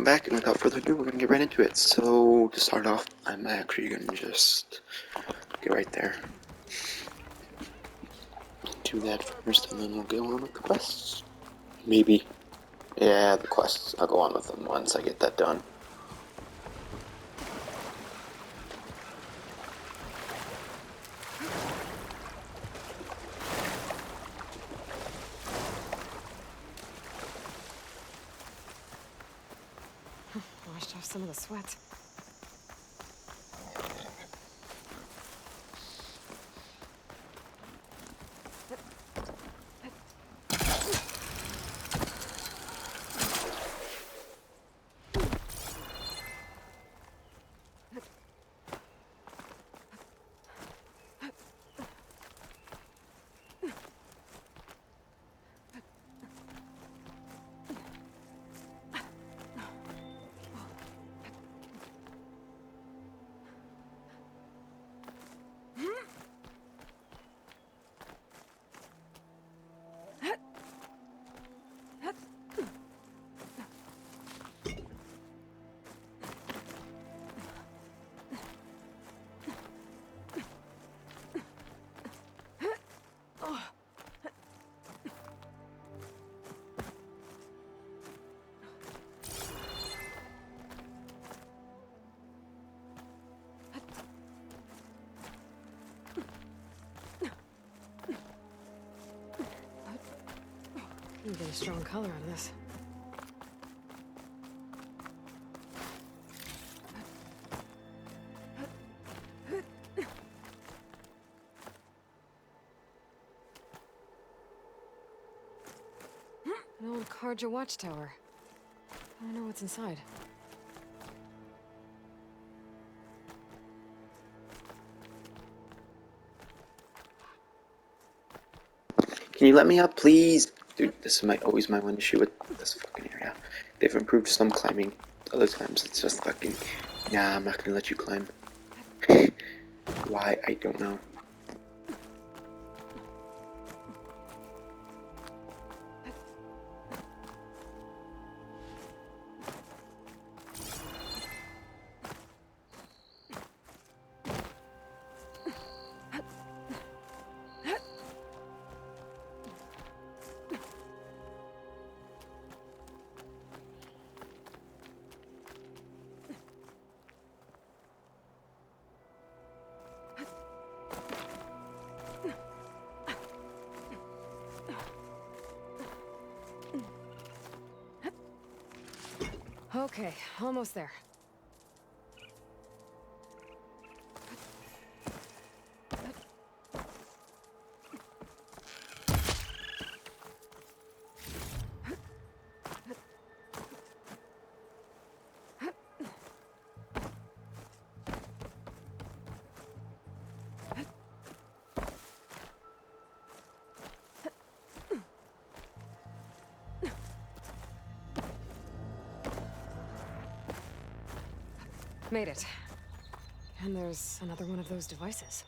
welcome back, and without further ado, we're gonna get right into it. So, to start off, I'm actually gonna just get right there. Do that first, and then we'll go on with the quests. Maybe. Yeah, the quests, I'll go on with them once I get that done. Washed off some of the sweat. You get a strong color on this. An old Carja watchtower. I don't know what's inside. Can you let me up, please? Dude, this is always my one issue with this fucking area. They've improved some climbing, other times it's just fucking, nah, I'm not gonna let you climb. Why, I don't know. Okay, almost there. Made it. And there's another one of those devices.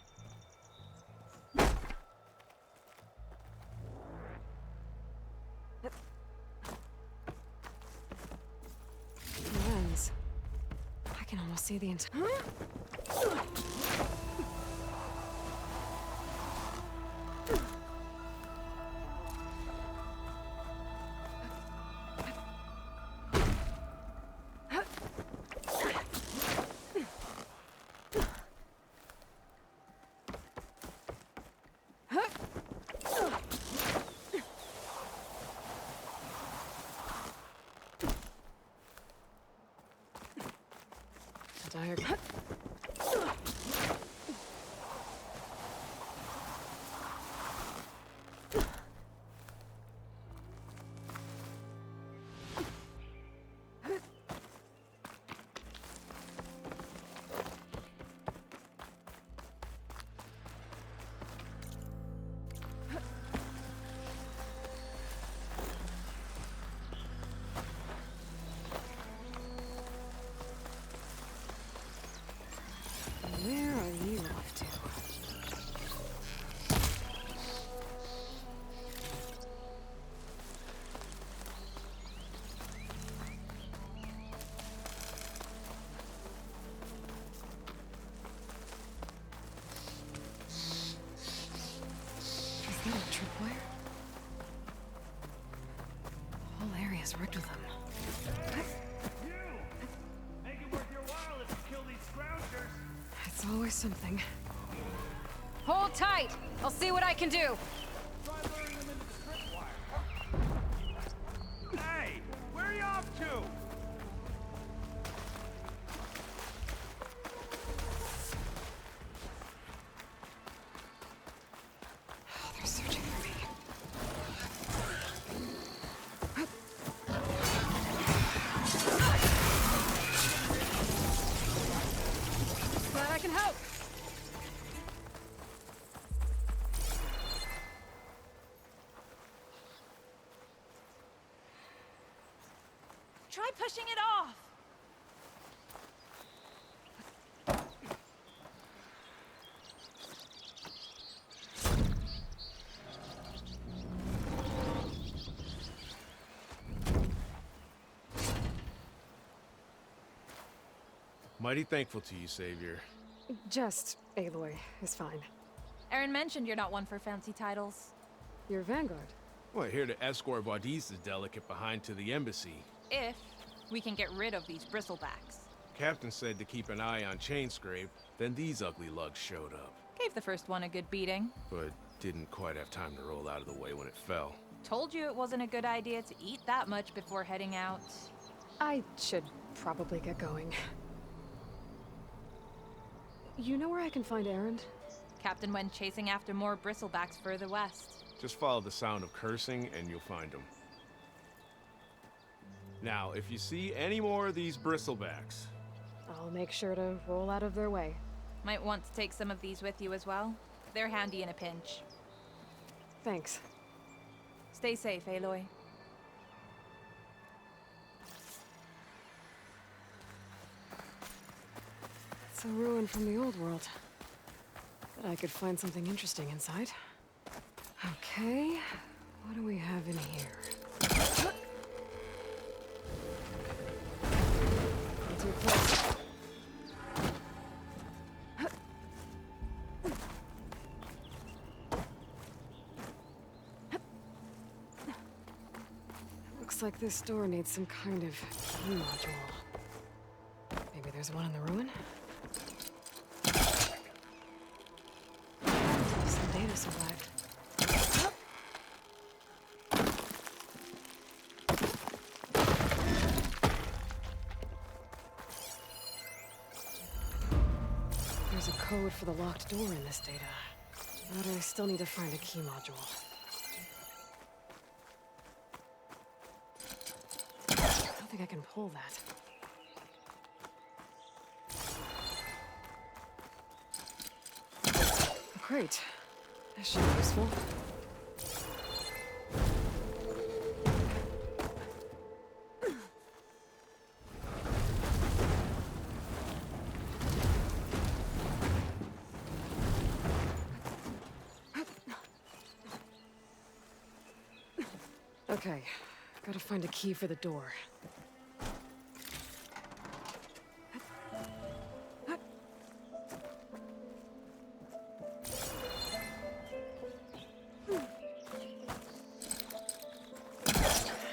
Lens. I can almost see the entire... diagram. There's something. Hold tight! I'll see what I can do! Hey, where are you off to? Oh, they're searching for me. Glad I can help! Try pushing it off! Mighty thankful to you, Savior. Just Aloy is fine. Aaron mentioned you're not one for fancy titles. You're Vanguard. Well, here to escort Wadis's delicate behind to the embassy. If we can get rid of these bristlebacks. Captain said to keep an eye on Chainscrape, then these ugly lugs showed up. Gave the first one a good beating. But didn't quite have time to roll out of the way when it fell. Told you it wasn't a good idea to eat that much before heading out. I should probably get going. You know where I can find Aaron? Captain went chasing after more bristlebacks further west. Just follow the sound of cursing and you'll find him. Now, if you see any more of these bristlebacks, I'll make sure to roll out of their way. Might want to take some of these with you as well. They're handy in a pinch. Thanks. Stay safe, Aloy. It's a ruin from the old world. Bet I could find something interesting inside. Okay, what do we have in here? Too close. Looks like this door needs some kind of key module. Maybe there's one in the ruin? Some data survived. There's a code for the locked door in this data. But I still need to find a key module. I don't think I can pull that. Great. That should be useful. Okay, gotta find a key for the door.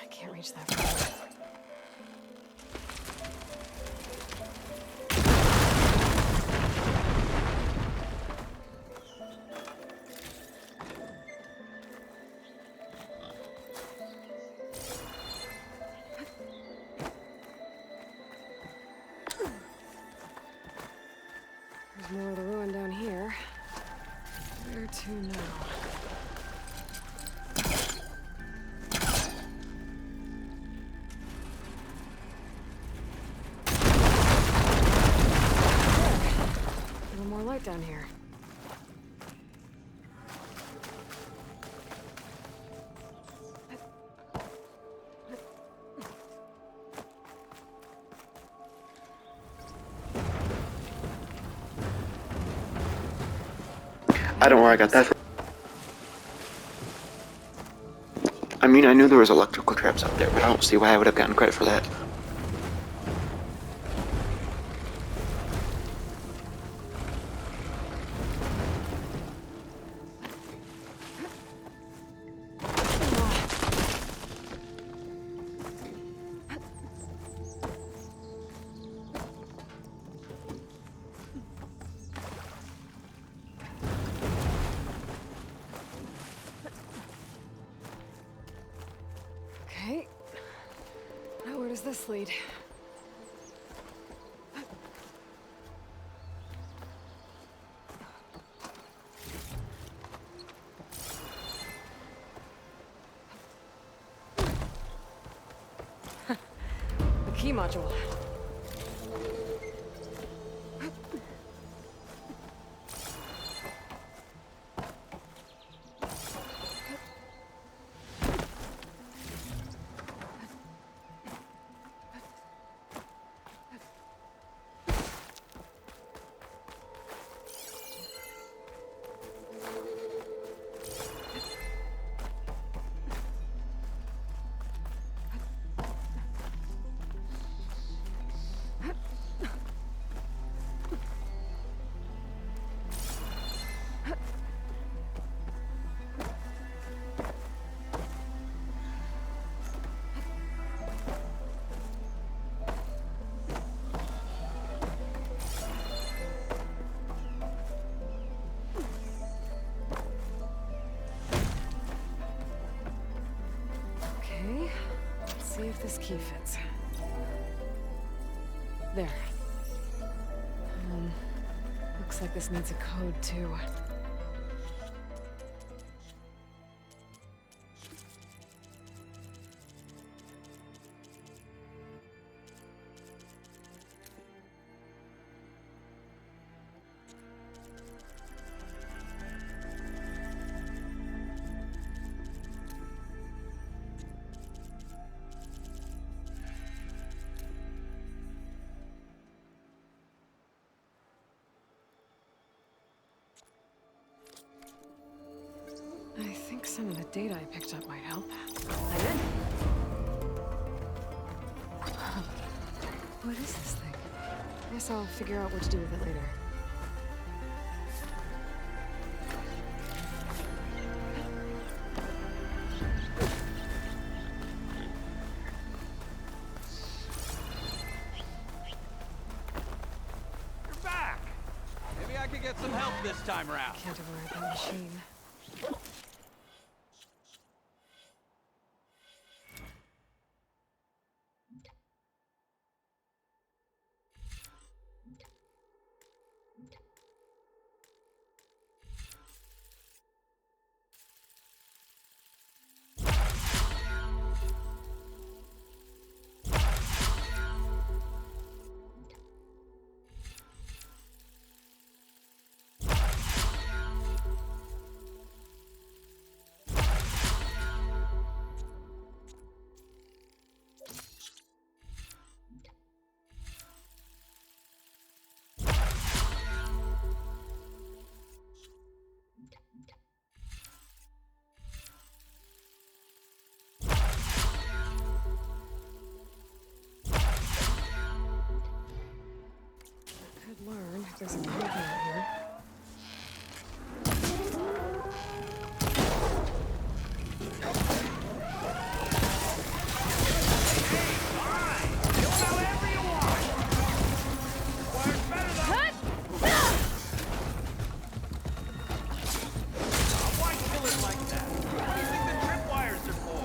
I can't reach that far. There's more of the ruin down here. Where to now? A little more light down here. I don't know where I got that from. I mean, I knew there was electrical traps up there, but I don't see why I would have gotten credit for that. this lead? The key module. Okay, let's see if this key fits. There. Looks like this needs a code too. I think some of the data I picked up might help. I'm in. What is this thing? Guess I'll figure out what to do with it later. You're back! Maybe I could get some help this time around. Can't override that machine. Could learn if there's a code out here. Why kill it like that? What do you think the tripwires are for?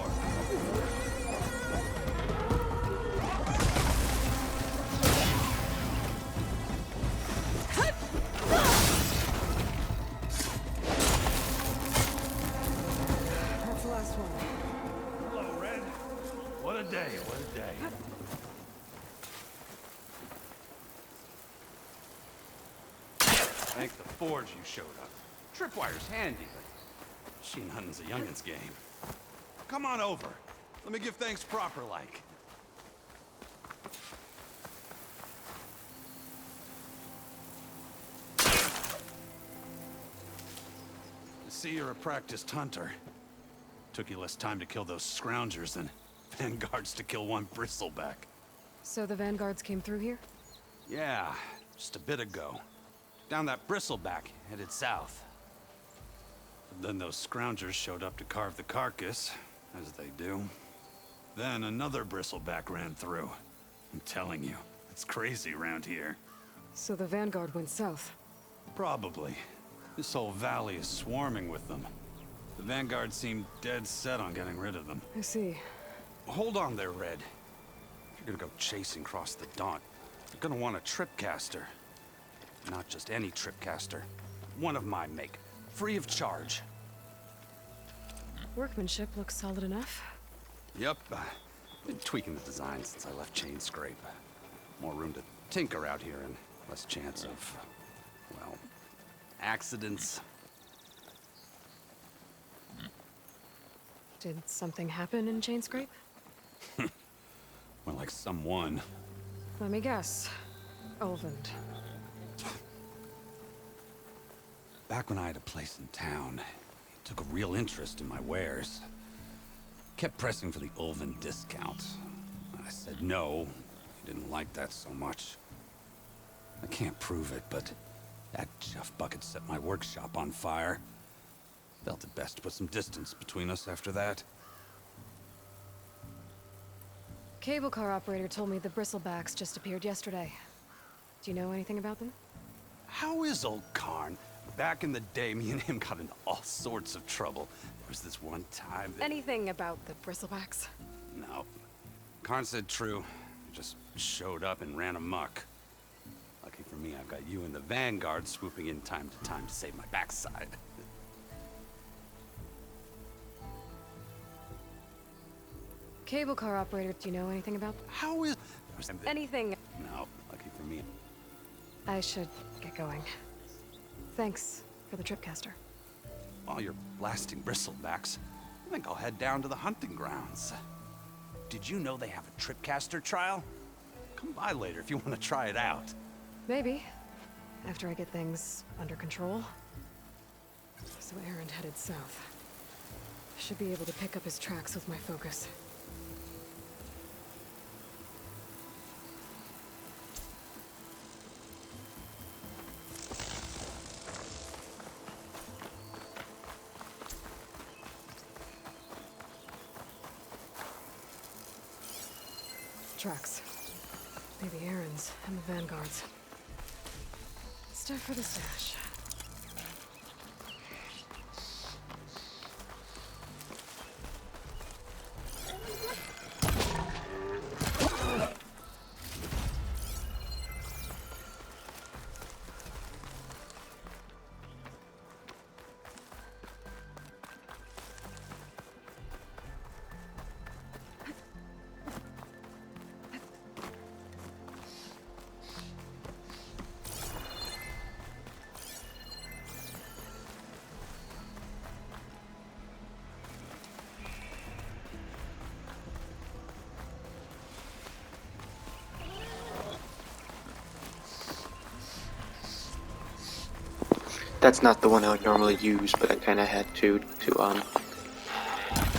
That's the last one. Hello, Red. What a day, what a day. Thank the Forge you showed up. Tripwire's handy, but machine hunting's a youngin's game. Come on over. Let me give thanks proper like. I see you're a practiced hunter. Took you less time to kill those scroungers than vanguards to kill one bristleback. So the vanguards came through here? Yeah, just a bit ago. Down that bristleback, headed south. But then those scroungers showed up to carve the carcass, as they do. Then another bristleback ran through. I'm telling you, it's crazy around here. So the vanguard went south. Probably. This whole valley is swarming with them. The vanguard seemed dead set on getting rid of them. I see. Hold on there, Red. If You're gonna go chasing across the Daunt. You're gonna want a tripcaster. Not just any tripcaster. One of my make. Free of charge. Workmanship looks solid enough. Yep. Been tweaking the design since I left Chain Scrape. More room to tinker out here and less chance of, well, accidents. Did something happen in Chainscrape? Well, like someone. Let me guess. Ulvund. Back when I had a place in town, he took a real interest in my wares. Kept pressing for the Ulvund discount. I said no. He didn't like that so much. I can't prove it, but that chuff bucket set my workshop on fire. Felt it best to put some distance between us after that. Cable car operator told me the Bristlebacks just appeared yesterday. Do you know anything about them? How is old Karn? Back in the day, me and him got into all sorts of trouble. There was this one time that... Anything about the Bristlebacks? No. Karn said true. Just showed up and ran amok. Lucky for me, I've got you and the Vanguard swooping in time to save my backside. Cable car operator, do you know anything about them? How is... Anything. No, lucky for me. I should get going. Thanks for the tripcaster. While you're blasting bristlebacks, I think I'll head down to the hunting grounds. Did you know they have a tripcaster trial? Come by later if you want to try it out. Maybe. After I get things under control. So Erend headed south. Should be able to pick up his tracks with my focus. Tracks. Maybe Erend's and the Vanguard's. Stuff for the stash. That's not the one I would normally use, but I kind of had to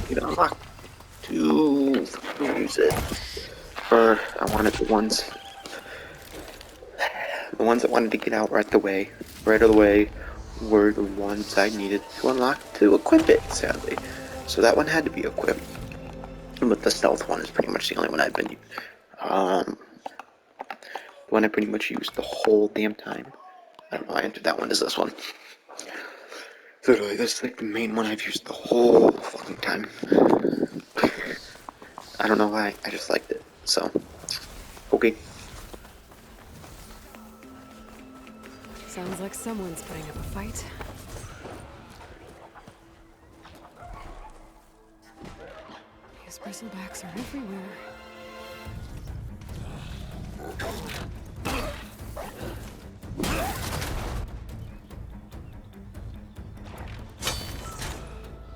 get unlocked to use it. Or I wanted the ones I wanted to get out right away were the ones I needed to unlock to equip it, sadly. So that one had to be equipped. But the stealth one is pretty much the only one I've been the one I pretty much used the whole damn time. I don't know, I entered that one as this one. Literally, that's like the main one I've used the whole fucking time. I don't know why, I just liked it, so. Okay. Sounds like someone's putting up a fight. These bristlebacks are everywhere.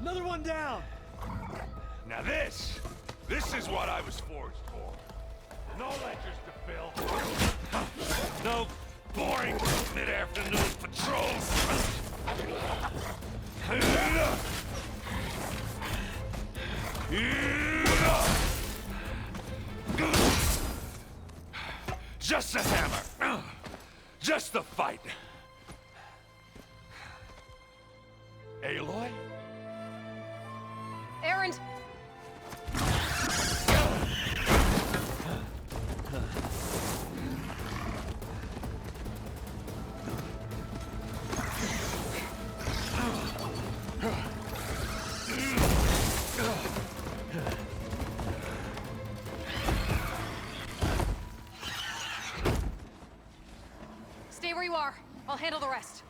Another one down! Now this is what I was forged for. No ledgers to fill. No boring mid-afternoon patrols. Just a hammer. Just the fight. Aloy? Erend! where you are. I'll handle the rest.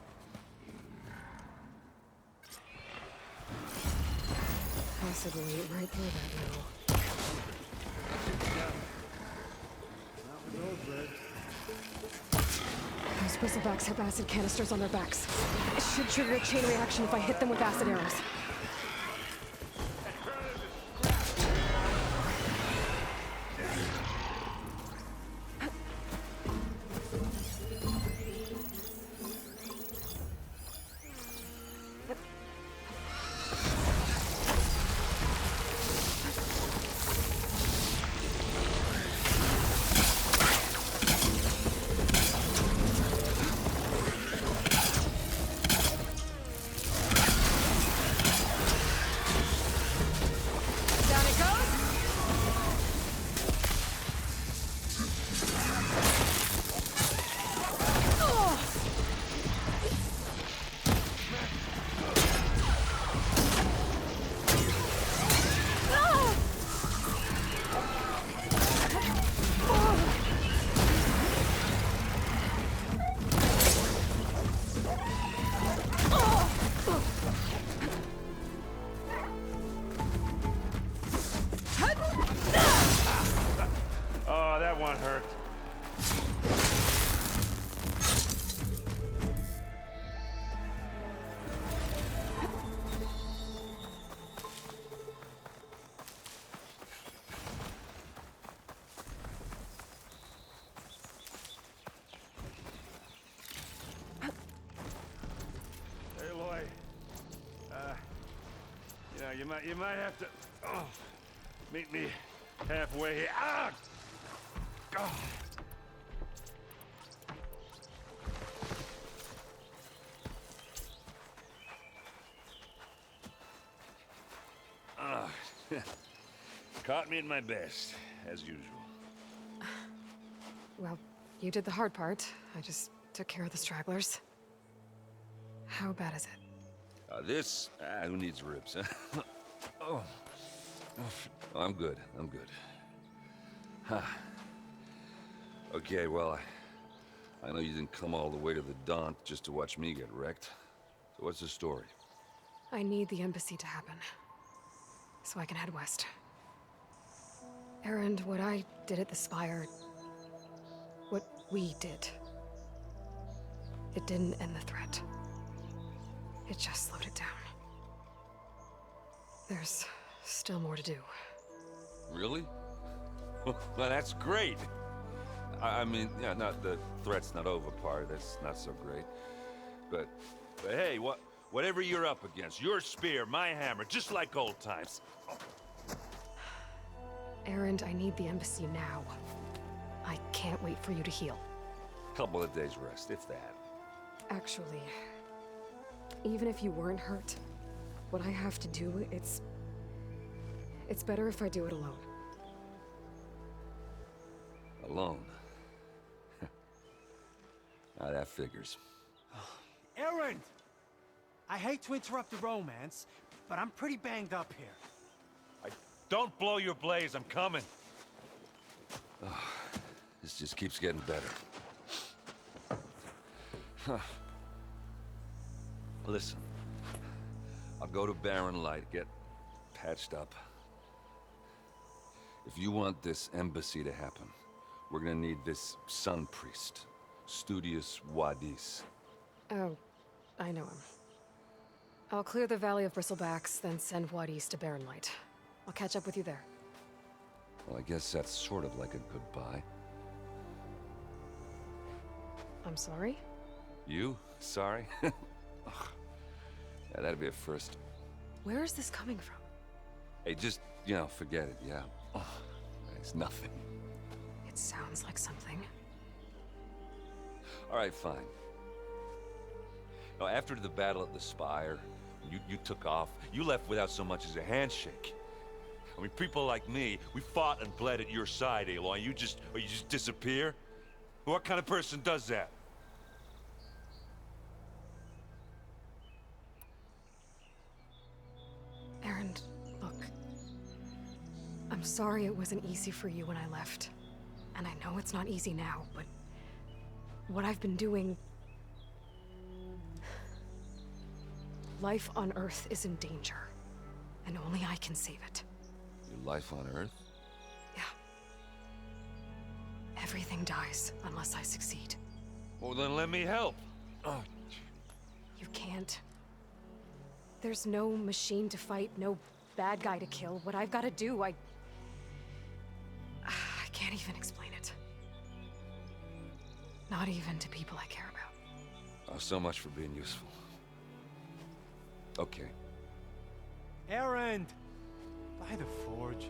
Acid will eat right through that now. Those bristlebacks have acid canisters on their backs. It should trigger a chain reaction if I hit them with acid arrows. Down it goes! Oh, that one hurt. Hey, Aloy. You might have to meet me halfway here. Ah! God. Caught me at my best, as usual. Well, you did the hard part. I just took care of the stragglers. How bad is it? Who needs ribs, huh? Oh, I'm good. I'm good. Huh. Okay, well, I know you didn't come all the way to the Daunt just to watch me get wrecked. So what's the story? I need the embassy to happen, so I can head west. Erend, what I did at the Spire, what we did, it didn't end the threat. It just slowed it down. There's still more to do. Really? Well, that's great. I mean, yeah, not the threat's not over part. That's not so great. But hey, whatever you're up against, your spear, my hammer, just like old times. Erend, I need the embassy now. I can't wait for you to heal. Couple of days rest, if that. Actually, even if you weren't hurt, what I have to do, it's better if I do it alone. Alone? Now that figures. Erend! I hate to interrupt the romance, but I'm pretty banged up here. Don't blow your blaze, I'm coming. This just keeps getting better. Huh. Listen, I'll go to Barren Light, get patched up. If you want this embassy to happen, we're gonna need this Sun Priest, Studius Wadis. Oh, I know him. I'll clear the Valley of Bristlebacks, then send Wadis to Barren Light. I'll catch up with you there. Well, I guess that's sort of like a goodbye. I'm sorry? You? Sorry? Ugh. Yeah, that'd be a first. Where is this coming from? Hey, just, forget it, yeah. Ugh. It's nothing. It sounds like something. All right, fine. Now, after the battle at the Spire, you took off. You left without so much as a handshake. I mean, people like me, we fought and bled at your side, Aloy. You just disappear? What kind of person does that? Erend, look. I'm sorry it wasn't easy for you when I left. And I know it's not easy now, but what I've been doing, life on Earth is in danger. And only I can save it. Your life on Earth? Yeah. Everything dies unless I succeed. Well, then let me help. Oh, You can't. There's no machine to fight, no bad guy to kill. What I've got to do, I can't even explain it. Not even to people I care about. oh, so much for being useful. Okay, Erend! By the forge.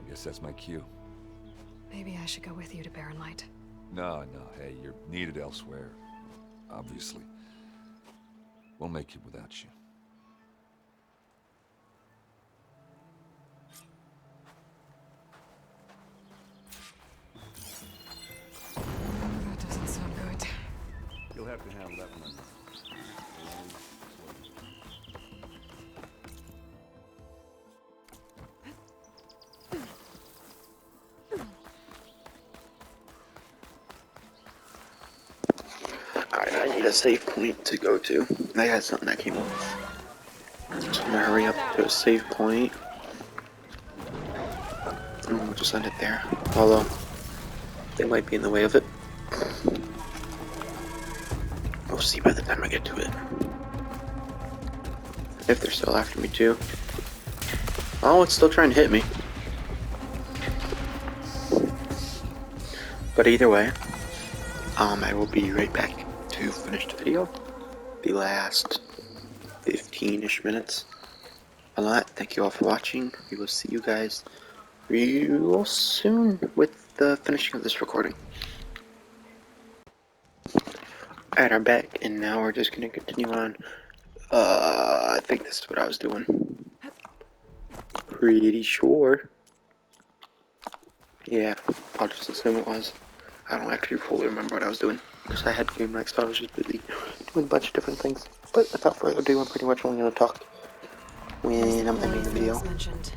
I guess that's my cue. Maybe I should go with you to Barren Light. No, hey, you're needed elsewhere. Obviously. We'll make it without you. That doesn't sound good. You'll have to handle that one. Alright, I need a safe point to go to. I had something that came up. Just gonna hurry up to a safe point. And we'll just end it there. Although, they might be in the way of it. We'll see by the time I get to it. If they're still after me too. Oh, it's still trying to hit me. But either way, I will be right back to finish the video. The last 15-ish minutes. A lot. Thank you all for watching. We will see you guys real soon with the finishing of this recording. Alright, I'm back, and now we're just gonna continue on. I think this is what I was doing. Pretty sure. Yeah, I'll just assume it was. I don't actually fully remember what I was doing, because I had game night, so I was just busy doing a bunch of different things. But without further ado, I'm pretty much only going to talk when I'm ending the video. Mentioned.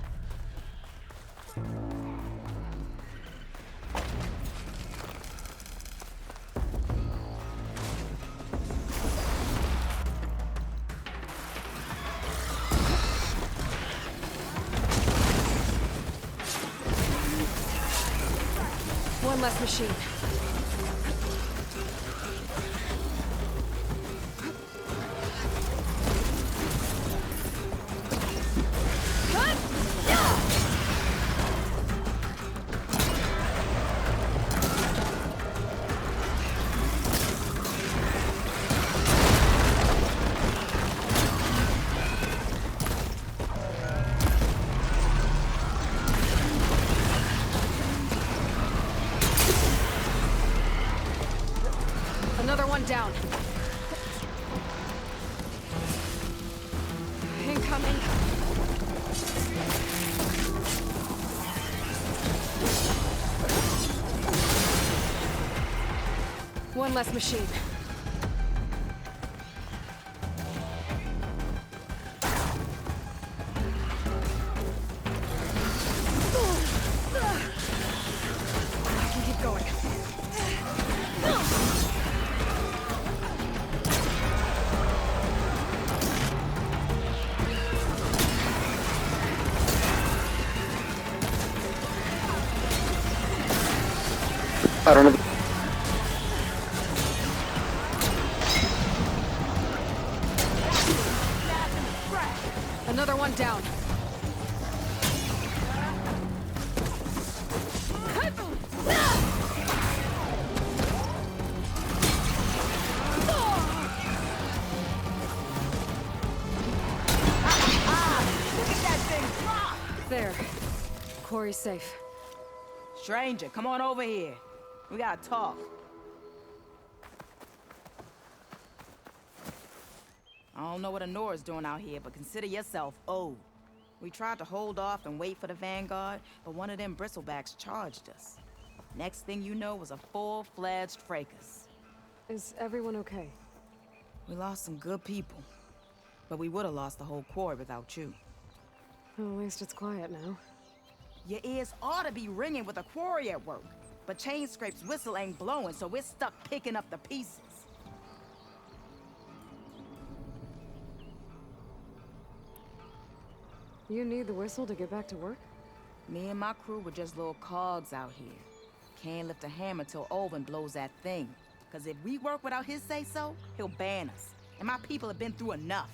One less machine. Another one down. Incoming. One less machine. I can keep going. I don't know. Another one down. There. Quarry's safe. Stranger, come on over here. We gotta talk. I don't know what Anora's doing out here, but consider yourself owed. We tried to hold off and wait for the Vanguard, but one of them bristlebacks charged us. Next thing you know was a full-fledged fracas. Is everyone okay? We lost some good people, but we would have lost the whole quarry without you. Well, at least it's quiet now. Your ears ought to be ringing with a quarry at work, but Chainscrape's whistle ain't blowing, so we're stuck picking up the pieces. You need the whistle to get back to work? Me and my crew were just little cogs out here. Can't lift a hammer till Olvin blows that thing. Cause if we work without his say-so, he'll ban us. And my people have been through enough.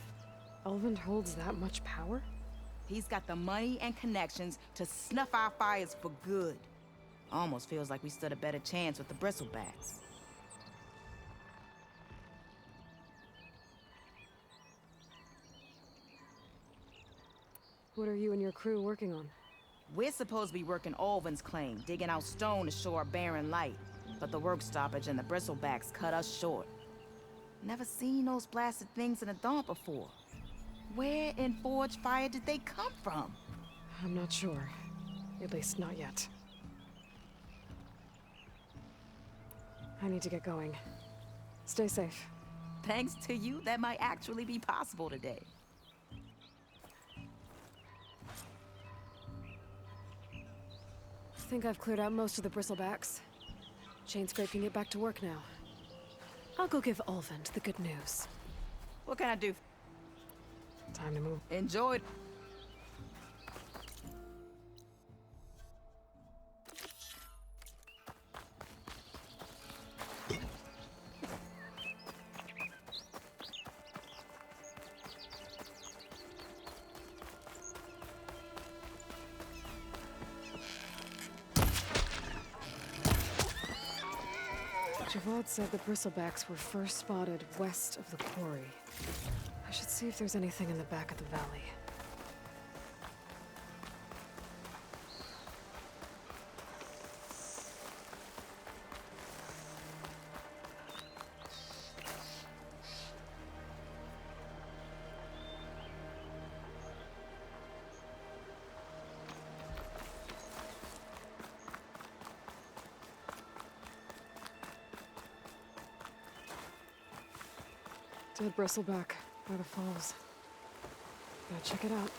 Ulvund holds that much power? He's got the money and connections to snuff our fires for good. Almost feels like we stood a better chance with the Bristlebacks. What are you and your crew working on? We're supposed to be working Olvin's claim, digging out stone to show our barren light. But the work stoppage and the Bristlebacks cut us short. Never seen those blasted things in a Daunt before. Where in Forge Fire did they come from? I'm not sure. At least not yet. I need to get going. Stay safe. Thanks to you, that might actually be possible today. I think I've cleared out most of the Bristlebacks. Chainscrape can get back to work now. I'll go give Ulvund the good news. What can I do? Time to move. Enjoy. Javad said the Bristlebacks were first spotted west of the quarry. I should see if there's anything in the back of the valley. Dead bristleback by the falls. Gotta check it out.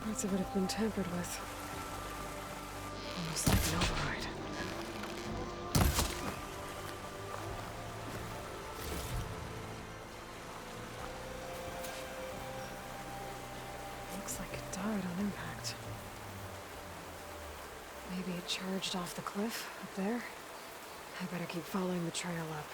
Parts of it have been tampered with. Almost like an override. Looks like it died on impact. Maybe it charged off the cliff up there. I better keep following the trail up.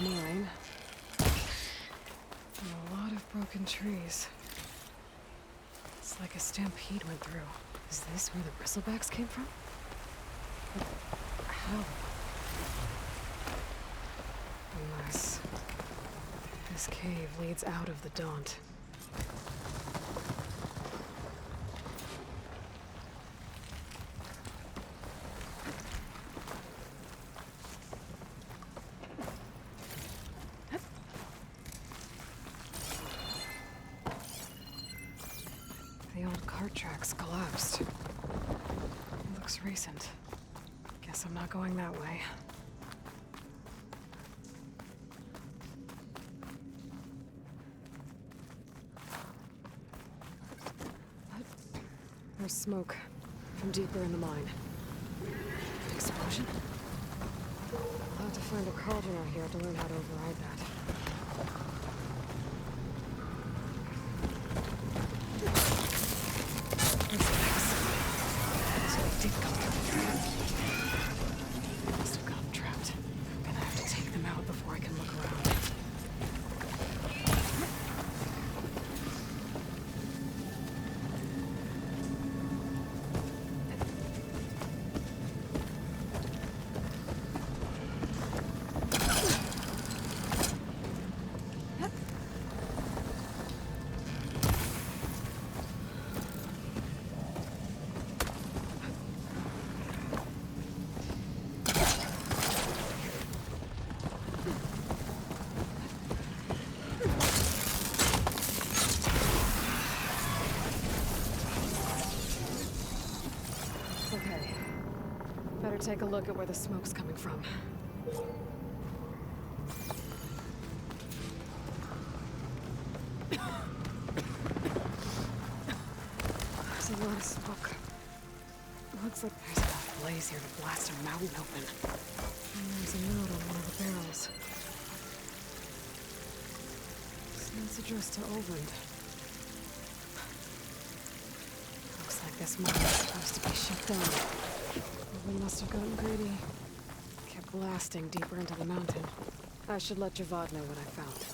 Mine. And a lot of broken trees. It's like a stampede went through. Is this where the Bristlebacks came from? But how? Unless this cave leads out of the Daunt. The old cart tracks collapsed. It looks recent. Guess I'm not going that way. There's smoke from deeper in the mine. An explosion? I'll have to find a cauldron out here to learn how to override that. So they did come through. Must have got them trapped. I'm gonna have to take them out before I can look around. Okay. Better take a look at where the smoke's coming from. There's a lot of smoke. Looks like there's enough blaze here to blast a mountain open. And there's a note on one of the barrels. This note's addressed to Olvend. Looks like this mine is supposed to be shut down. Olvend must have gotten greedy. Kept blasting deeper into the mountain. I should let Javad know what I found.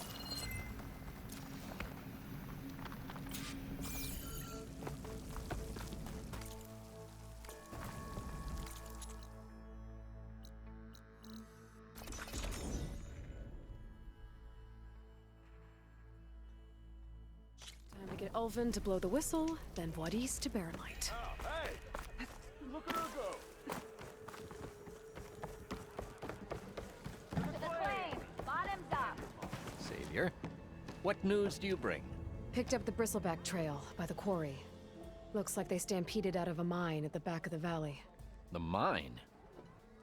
Time to get Olvend to blow the whistle, then Wadis to bear light. Hey! Look at her go! To the flame! Bottoms up! Savior, what news do you bring? Picked up the Bristleback trail by the quarry. Looks like they stampeded out of a mine at the back of the valley. The mine?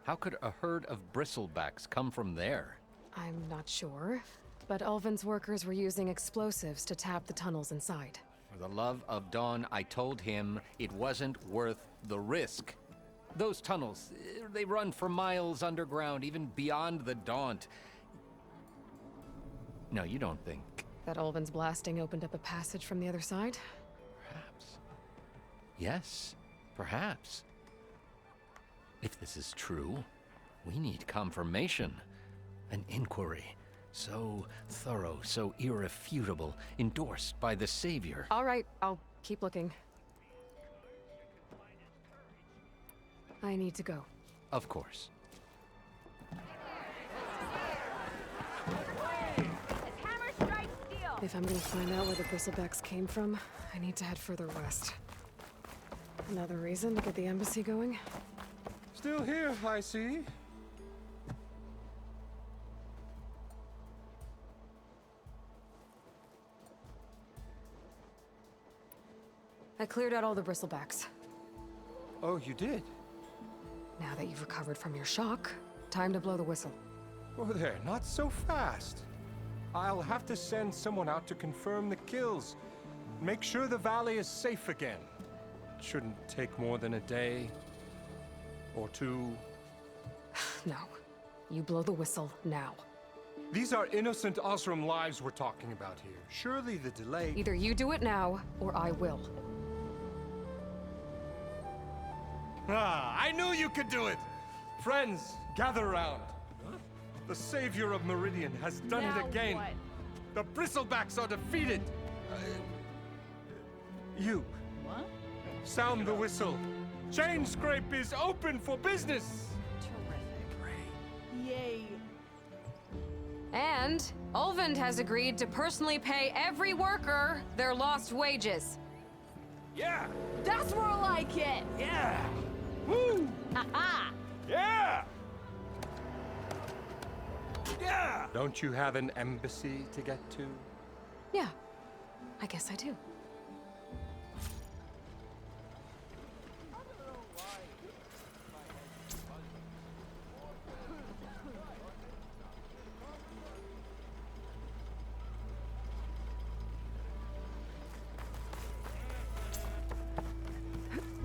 How could a herd of bristlebacks come from there? I'm not sure, but Olvend's workers were using explosives to tap the tunnels inside. For the love of Dawn, I told him it wasn't worth the risk. Those tunnels, they run for miles underground, even beyond the Daunt. No, you don't think. That Olvend's blasting opened up a passage from the other side? Perhaps. Yes, perhaps. If this is true, we need confirmation. An inquiry. So thorough, so irrefutable, endorsed by the Savior. All right, I'll keep looking. I need to go. Of course. Hammer strikes steel! If I'm gonna find out where the Bristlebacks came from, I need to head further west. Another reason to get the embassy going? Still here, I see. I cleared out all the Bristlebacks. Oh, you did? Now that you've recovered from your shock, time to blow the whistle. Oh, there, not so fast. I'll have to send someone out to confirm the kills. Make sure the valley is safe again. Shouldn't take more than a day. Or two. No. You blow the whistle now. These are innocent Osram lives we're talking about here. Surely the delay... Either you do it now, or I will. Ah, I knew you could do it! Friends, gather around. The savior of Meridian has done Now it again. what? The Bristlebacks are defeated. You. What? Sound the whistle. Chainscrape is open for business. Terrific. Yay. And Olvend has agreed to personally pay every worker their lost wages. Yeah. That's more like it! Yeah. Woo. Ha-ha! Yeah. Yeah. Don't you have an embassy to get to? Yeah, I guess I do.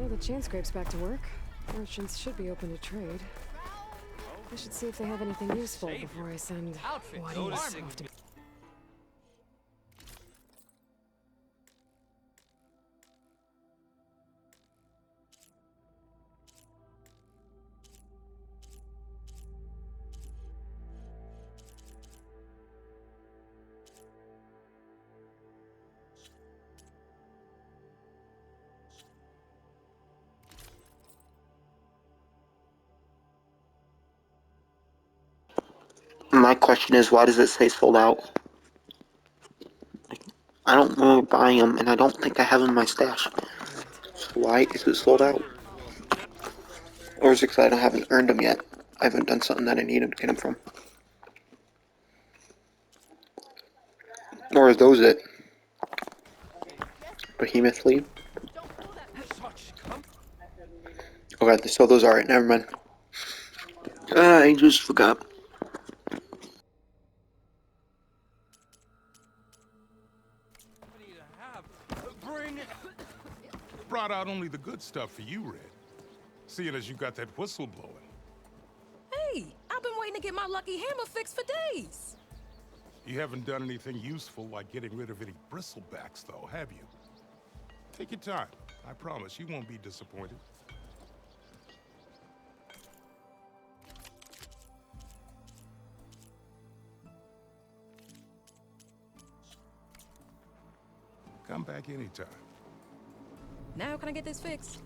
the chain scrape's back to work. Merchants should be open to trade. I should see if they have anything useful before I send Juarez off to... My question is, why does it say sold out? I don't remember buying them, and I don't think I have them in my stash. Why is it sold out? Or is it because I haven't earned them yet? I haven't done something that I need to get them from. Or is those it? Behemoth Lead? Okay, so those are it, never mind. I just forgot. Brought out only the good stuff for you, Red. Seeing as you got that whistle blowing. Hey, I've been waiting to get my lucky hammer fixed for days. You haven't done anything useful like getting rid of any bristlebacks, though, have you? Take your time. I promise you won't be disappointed. Come back anytime. Now can I get this fixed?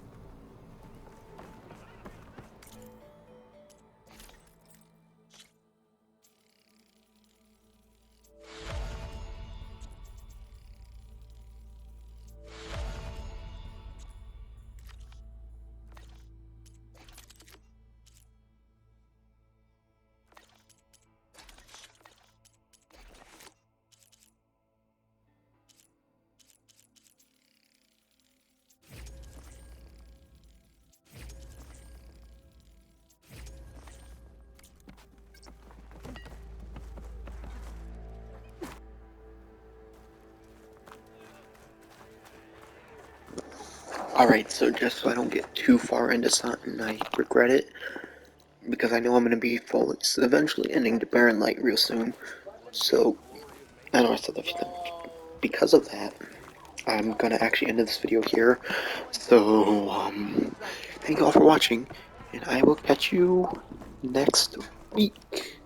Alright, so just so I don't get too far into something I regret it, because I know I'm going to be eventually ending to Barren Light real soon, so, I know I said that, because of that, I'm going to actually end this video here, so, thank you all for watching, and I will catch you next week.